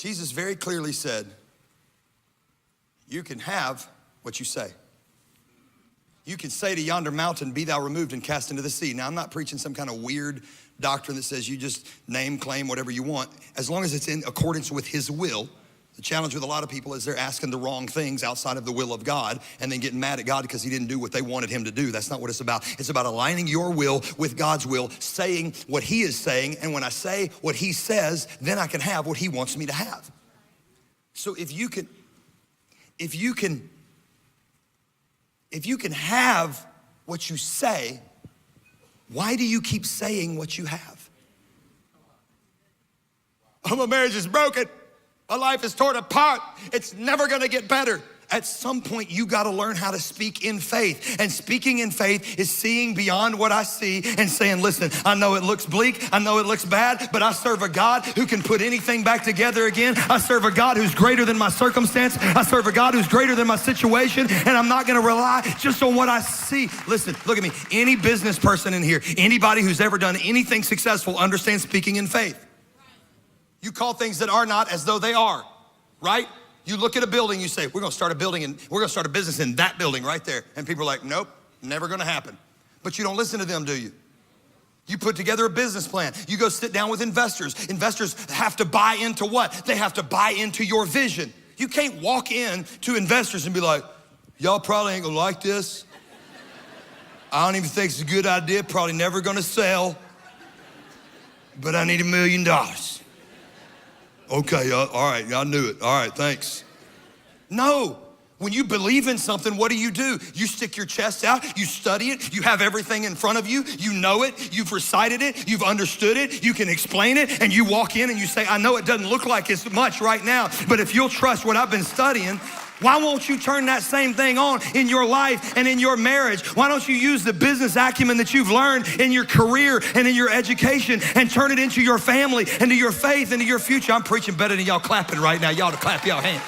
Jesus very clearly said, you can have what you say. You can say to yonder mountain, be thou removed and cast into the sea. Now, I'm not preaching some kind of weird doctrine that says you just name, claim, whatever you want, as long as it's in accordance with his will. The challenge with a lot of people is they're asking the wrong things outside of the will of God and then getting mad at God because he didn't do what they wanted him to do. That's not what it's about. It's about aligning your will with God's will, saying what he is saying, and when I say what he says, then I can have what he wants me to have. So if you can have what you say, why do you keep saying what you have? Oh, my marriage is broken. My life is torn apart. It's never gonna get better. At some point, you gotta learn how to speak in faith. And speaking in faith is seeing beyond what I see and saying, listen, I know it looks bleak, I know it looks bad, but I serve a God who can put anything back together again. I serve a God who's greater than my circumstance. I serve a God who's greater than my situation, and I'm not gonna rely just on what I see. Listen, look at me. Any business person in here, anybody who's ever done anything successful understands speaking in faith. You call things that are not as though they are, right? You look at a building, you say, we're gonna start a building and we're gonna start a business in that building right there. And people are like, nope, never gonna happen. But you don't listen to them, do you? You put together a business plan. You go sit down with investors. Investors have to buy into what? They have to buy into your vision. You can't walk in to investors and be like, y'all probably ain't gonna like this. I don't even think it's a good idea, probably never gonna sell, but I need $1 million. Okay, all right, I knew it. All right, thanks. No, when you believe in something, what do? You stick your chest out, you study it, you have everything in front of you, you know it, you've recited it, you've understood it, you can explain it, and you walk in and you say, I know it doesn't look like it's much right now, but if you'll trust what I've been studying, why won't you turn that same thing on in your life and in your marriage? Why don't you use the business acumen that you've learned in your career and in your education and turn it into your family, into your faith, into your future? I'm preaching better than y'all clapping right now. Y'all to clap y'all hands.